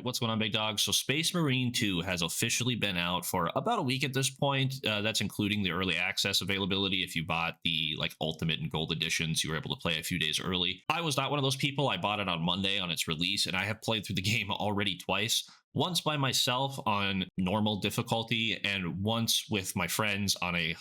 right, what's going on, big dog? So Space Marine 2 has officially been out for about a week at this point. That's including the early access availability. If you bought the like Ultimate and Gold editions, you were able to play a few days early. I was not one of those people. I bought it on Monday on its release, and I have played through the game already twice. Once by myself on normal difficulty, and once with my friends on the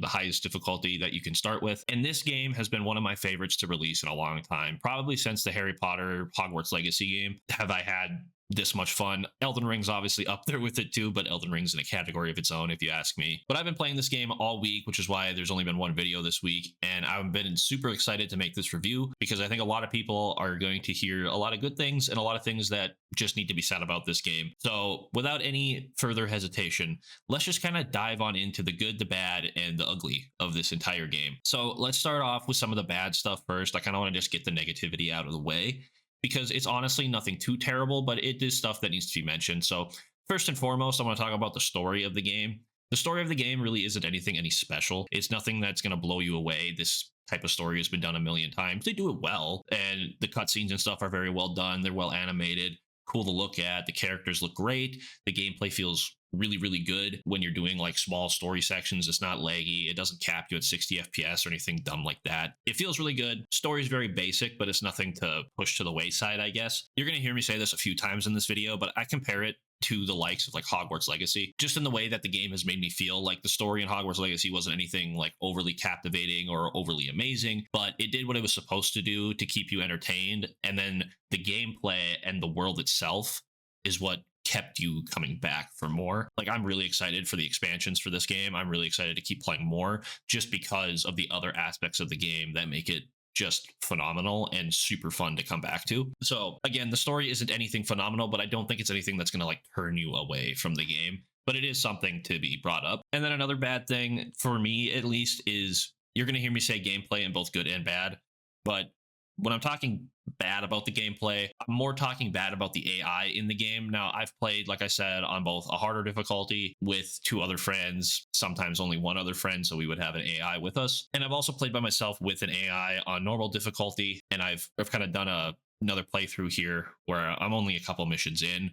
highest difficulty that you can start with. And this game has been one of my favorites to release in a long time, probably since the Harry Potter Hogwarts Legacy game. Have I had this much fun? Elden Ring's obviously up there with it too, but Elden Ring's in a category of its own if you ask me. But I've been playing this game all week, which is why there's only been one video this week, and I've been super excited to make this review because I think a lot of people are going to hear a lot of good things and a lot of things that just need to be said about this game. So without any further hesitation, let's just kind of dive on into the good, the bad, and the ugly of this entire game. So let's start off with some of the bad stuff first. I kind of want to just get the negativity out of the way, because it's honestly nothing too terrible, but it is stuff that needs to be mentioned. So first and foremost, I want to talk about the story of the game. The story of the game really isn't anything any special. It's nothing that's going to blow you away. This type of story has been done a million times. They do it well, and the cutscenes and stuff are very well done. They're well animated, cool to look at. The characters look great. The gameplay feels really, really good when you're doing like small story sections. It's not laggy. It doesn't cap you at 60 FPS or anything dumb like that. It feels really good. Story's very basic, but it's nothing to push to the wayside, I guess. You're going to hear me say this a few times in this video, but I compare it to the likes of like Hogwarts Legacy, just in the way that the game has made me feel. Like the story in Hogwarts Legacy wasn't anything like overly captivating or overly amazing, but it did what it was supposed to do to keep you entertained. And then the gameplay and the world itself is what kept you coming back for more. Like, I'm really excited for the expansions for this game. I'm really excited to keep playing more just because of the other aspects of the game that make it just phenomenal and super fun to come back to. So again, the story isn't anything phenomenal, but I don't think it's anything that's going to like turn you away from the game, but it is something to be brought up. And then another bad thing for me, at least, is you're going to hear me say gameplay in both good and bad, but when I'm talking bad about the gameplay, I'm more talking bad about the AI in the game. Now, I've played, like I said, on both a harder difficulty with 2 other friends, sometimes only 1 other friend, so we would have an AI with us. And I've also played by myself with an AI on normal difficulty, and I've kind of done another playthrough here where I'm only a couple missions in,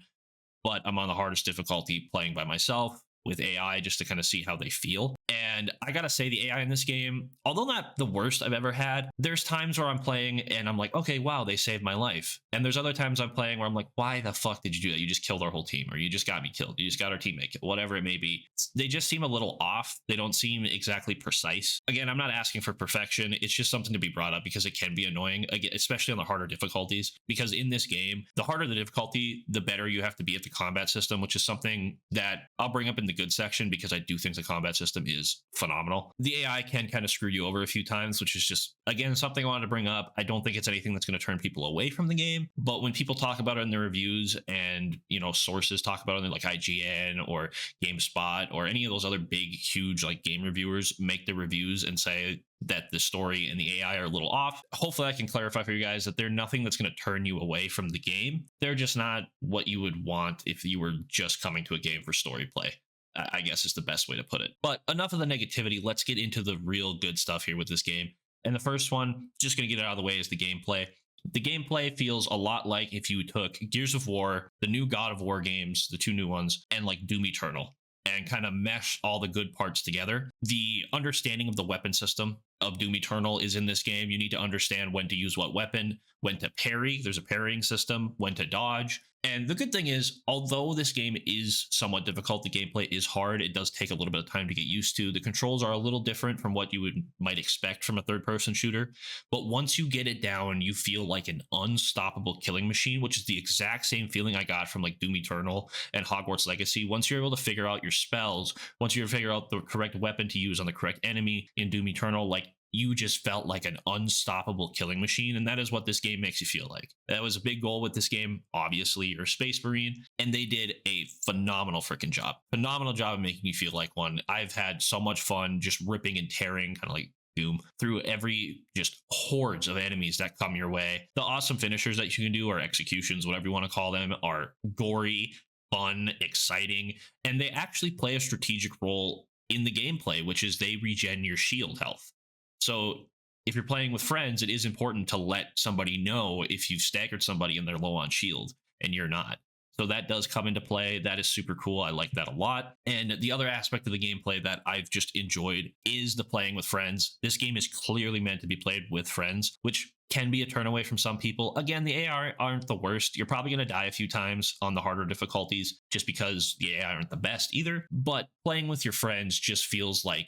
but I'm on the hardest difficulty playing by myself with AI just to kind of see how they feel. And I gotta say, the AI in this game, although not the worst I've ever had, there's times where I'm playing and I'm like, okay, wow, they saved my life. And there's other times I'm playing where I'm like, why the fuck did you do that? You just killed our whole team, or you just got me killed. You just got our teammate killed, whatever it may be. They just seem a little off. They don't seem exactly precise. Again, I'm not asking for perfection. It's just something to be brought up because it can be annoying, especially on the harder difficulties. Because in this game, the harder the difficulty, the better you have to be at the combat system, which is something that I'll bring up in the good section because I do think the combat system is phenomenal. The AI can kind of screw you over a few times, which is just, again, something I wanted to bring up. I don't think it's anything that's going to turn people away from the game, but when people talk about it in their reviews and, you know, sources talk about it like IGN or GameSpot or any of those other big, huge like game reviewers make the reviews and say that the story and the AI are a little off, hopefully I can clarify for you guys that they're nothing that's going to turn you away from the game. They're just not what you would want if you were just coming to a game for story play, I guess is the best way to put it. But enough of the negativity. Let's get into the real good stuff here with this game. And the first one, just going to get it out of the way, is the gameplay. The gameplay feels a lot like if you took Gears of War, the new God of War games, the 2 new ones, and like Doom Eternal, and kind of mesh all the good parts together. The understanding of the weapon system of Doom Eternal is in this game. You need to understand when to use what weapon, when to parry. There's a parrying system, when to dodge. And the good thing is, although this game is somewhat difficult, the gameplay is hard. It does take a little bit of time to get used to. The controls are a little different from what you might expect from a third-person shooter. But once you get it down, you feel like an unstoppable killing machine, which is the exact same feeling I got from like Doom Eternal and Hogwarts Legacy. Once you're able to figure out your spells, once you figure out the correct weapon to use on the correct enemy in Doom Eternal, like, you just felt like an unstoppable killing machine, and that is what this game makes you feel like. That was a big goal with this game. Obviously, you're a Space Marine, and they did a phenomenal freaking job. Phenomenal job of making you feel like one. I've had so much fun just ripping and tearing, kind of like Doom, through every just hordes of enemies that come your way. The awesome finishers that you can do, or executions, whatever you want to call them, are gory, fun, exciting, and they actually play a strategic role in the gameplay, which is they regen your shield health. So if you're playing with friends, it is important to let somebody know if you've staggered somebody and they're low on shield and you're not. So that does come into play. That is super cool. I like that a lot. And the other aspect of the gameplay that I've just enjoyed is the playing with friends. This game is clearly meant to be played with friends, which can be a turn away from some people. Again, the AI aren't the worst. You're probably going to die a few times on the harder difficulties just because the AI aren't the best either. But playing with your friends just feels like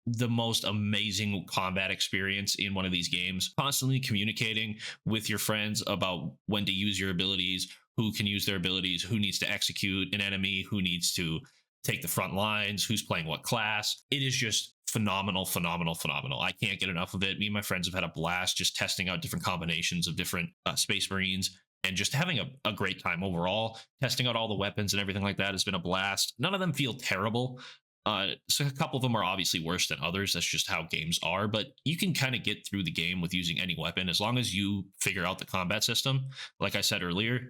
the most amazing combat experience in one of these games. Constantly communicating with your friends about when to use your abilities, who can use their abilities, who needs to execute an enemy, who needs to take the front lines, who's playing what class. It is just phenomenal, phenomenal, phenomenal. I can't get enough of it. Me and my friends have had a blast just testing out different combinations of different Space Marines and just having a great time overall. Testing out all the weapons and everything like that has been a blast. None of them feel terrible. So a couple of them are obviously worse than others. That's just how games are, but you can kind of get through the game with using any weapon as long as you figure out the combat system. Like I said earlier,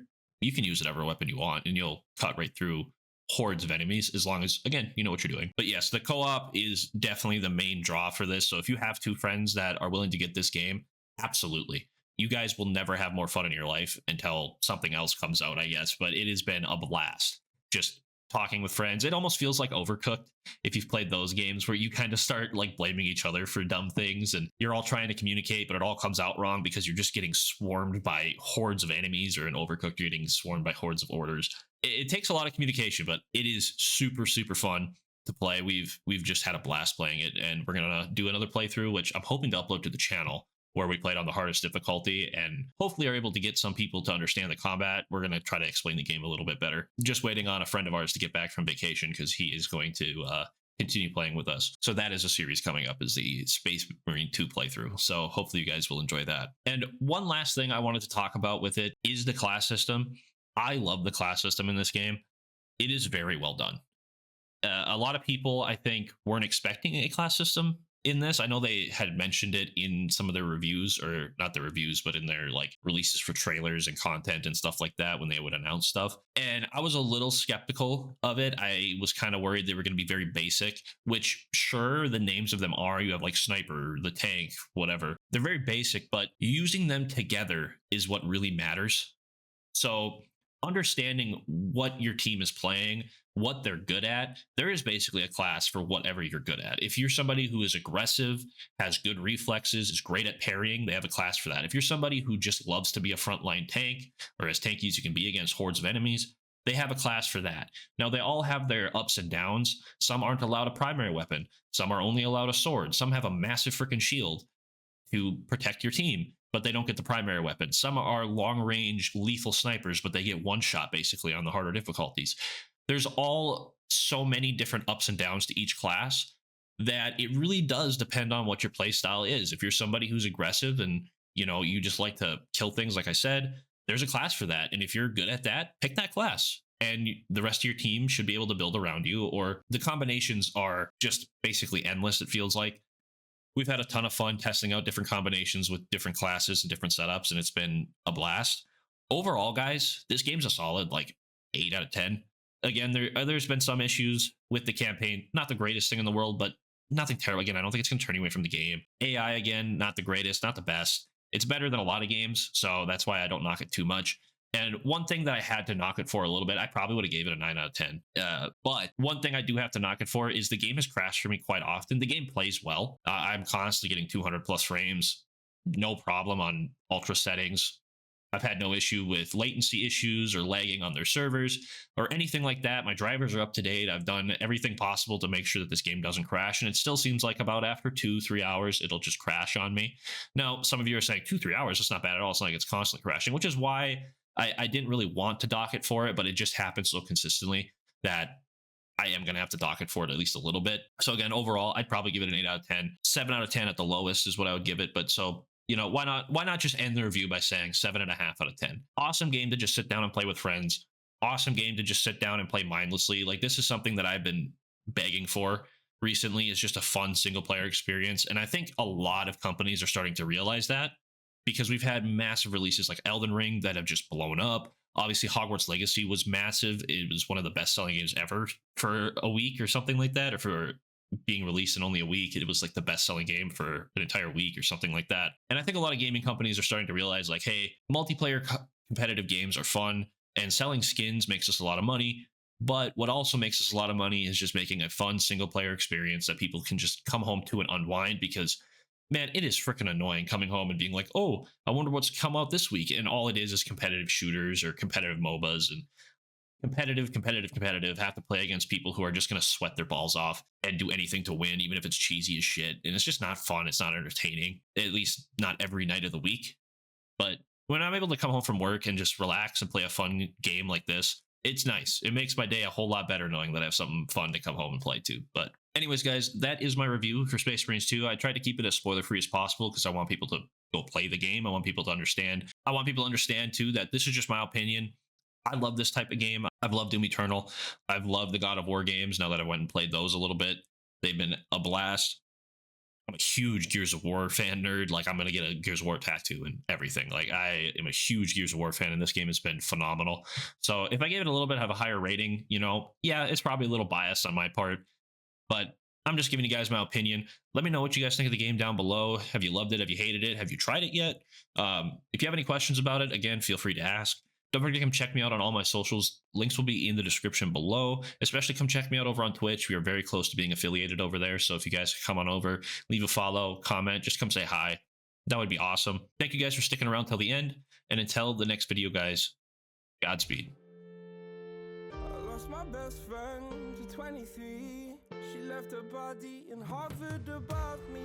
you can use whatever weapon you want and you'll cut right through hordes of enemies as long as, again, you know what you're doing. But yes, the co-op is definitely the main draw for this. So if you have two friends that are willing to get this game, absolutely. You guys will never have more fun in your life until something else comes out, I guess. But it has been a blast just talking with friends. It almost feels like Overcooked if you've played those games where you kind of start like blaming each other for dumb things and you're all trying to communicate, but it all comes out wrong because you're just getting swarmed by hordes of enemies, or in Overcooked, you're getting swarmed by hordes of orders. It takes a lot of communication, but it is super, super fun to play. We've just had a blast playing it, and we're going to do another playthrough, which I'm hoping to upload to the channel, where we played on the hardest difficulty and hopefully are able to get some people to understand the combat. We're going to try to explain the game a little bit better. Just waiting on a friend of ours to get back from vacation because he is going to continue playing with us. So that is a series coming up, is the Space Marine 2 playthrough. So hopefully you guys will enjoy that. And one last thing I wanted to talk about with it is the class system. I love the class system in this game. It is very well done. A lot of people, I think, weren't expecting a class system in this. I know they had mentioned it in some of their reviews, or not the reviews, but in their like releases for trailers and content and stuff like that when they would announce stuff. And I was a little skeptical of it. I was kind of worried they were going to be very basic, which sure, the names of them are. You have like Sniper, the tank, whatever. They're very basic, but using them together is what really matters. So understanding what your team is playing, what they're good at, there is basically a class for whatever you're good at. If you're somebody who is aggressive, has good reflexes, is great at parrying, they have a class for that. If you're somebody who just loves to be a frontline tank, or as tanky as you can be against hordes of enemies, they have a class for that. Now, they all have their ups and downs. Some aren't allowed a primary weapon. Some are only allowed a sword. Some have a massive freaking shield to protect your team, but they don't get the primary weapon. Some are long-range lethal snipers, but they get one shot basically on the harder difficulties. There's all so many different ups and downs to each class that it really does depend on what your play style is. If you're somebody who's aggressive and, you know, you just like to kill things, like I said, there's a class for that. And if you're good at that, pick that class. And the rest of your team should be able to build around you, or the combinations are just basically endless, it feels like. We've had a ton of fun testing out different combinations with different classes and different setups, and it's been a blast. Overall, guys, this game's a solid, like, 8 out of 10. Again, there's been some issues with the campaign. Not the greatest thing in the world, but nothing terrible. Again, I don't think it's going to turn you away from the game. AI, again, not the greatest, not the best. It's better than a lot of games, so that's why I don't knock it too much. And one thing that I had to knock it for a little bit, I probably would have gave it a 9 out of 10. But one thing I do have to knock it for is the game has crashed for me quite often. The game plays well. I'm constantly getting 200 plus frames, no problem on ultra settings. I've had no issue with latency issues or lagging on their servers or anything like that. My drivers are up to date. I've done everything possible to make sure that this game doesn't crash. And it still seems like about after 2-3 hours, it'll just crash on me. Now, some of you are saying 2-3 hours, that's not bad at all. It's not like it's constantly crashing, which is why I didn't really want to dock it for it, but it just happens so consistently that I am going to have to dock it for it at least a little bit. So again, overall, I'd probably give it an 8 out of 10. 7 out of 10 at the lowest is what I would give it. But so, you know, why not just end the review by saying 7.5 out of 10? Awesome game to just sit down and play with friends. Awesome game to just sit down and play mindlessly. Like, this is something that I've been begging for recently, is just a fun single player experience. And I think a lot of companies are starting to realize that, because we've had massive releases like Elden Ring that have just blown up. Obviously, Hogwarts Legacy was massive. It was one of the best-selling games ever for a week or something like that, or for being released in only a week. It was like the best-selling game for an entire week or something like that. And I think a lot of gaming companies are starting to realize, like, hey, multiplayer competitive games are fun. And selling skins makes us a lot of money. But what also makes us a lot of money is just making a fun single player experience that people can just come home to and unwind, because man, it is freaking annoying coming home and being like, oh, I wonder what's come out this week. And all it is competitive shooters or competitive MOBAs, and competitive, have to play against people who are just going to sweat their balls off and do anything to win, even if it's cheesy as shit. And it's just not fun. It's not entertaining, at least not every night of the week. But when I'm able to come home from work and just relax and play a fun game like this, it's nice. It makes my day a whole lot better knowing that I have something fun to come home and play to. But anyways, guys, that is my review for Space Marines 2. I tried to keep it as spoiler-free as possible because I want people to go play the game. I want people to understand. I want people to understand, too, that this is just my opinion. I love this type of game. I've loved Doom Eternal. I've loved the God of War games now that I went and played those a little bit. They've been a blast. I'm a huge Gears of War fan nerd. Like, I'm going to get a Gears of War tattoo and everything. Like, I am a huge Gears of War fan, and this game has been phenomenal. So if I gave it a little bit of a higher rating, you know, yeah, it's probably a little biased on my part, but I'm just giving you guys my opinion. Let me know what you guys think of the game down below. Have you loved it? Have you hated it? Have you tried it yet? If you have any questions about it, again, feel free to ask. Don't forget to come check me out on all my socials. Links will be in the description below. Especially come check me out over on Twitch. We are very close to being affiliated over there. So if you guys come on over, leave a follow, comment, just come say hi. That would be awesome. Thank you guys for sticking around till the end. And until the next video, guys, Godspeed. I lost my best friend to 23. She left her body in Harvard above me.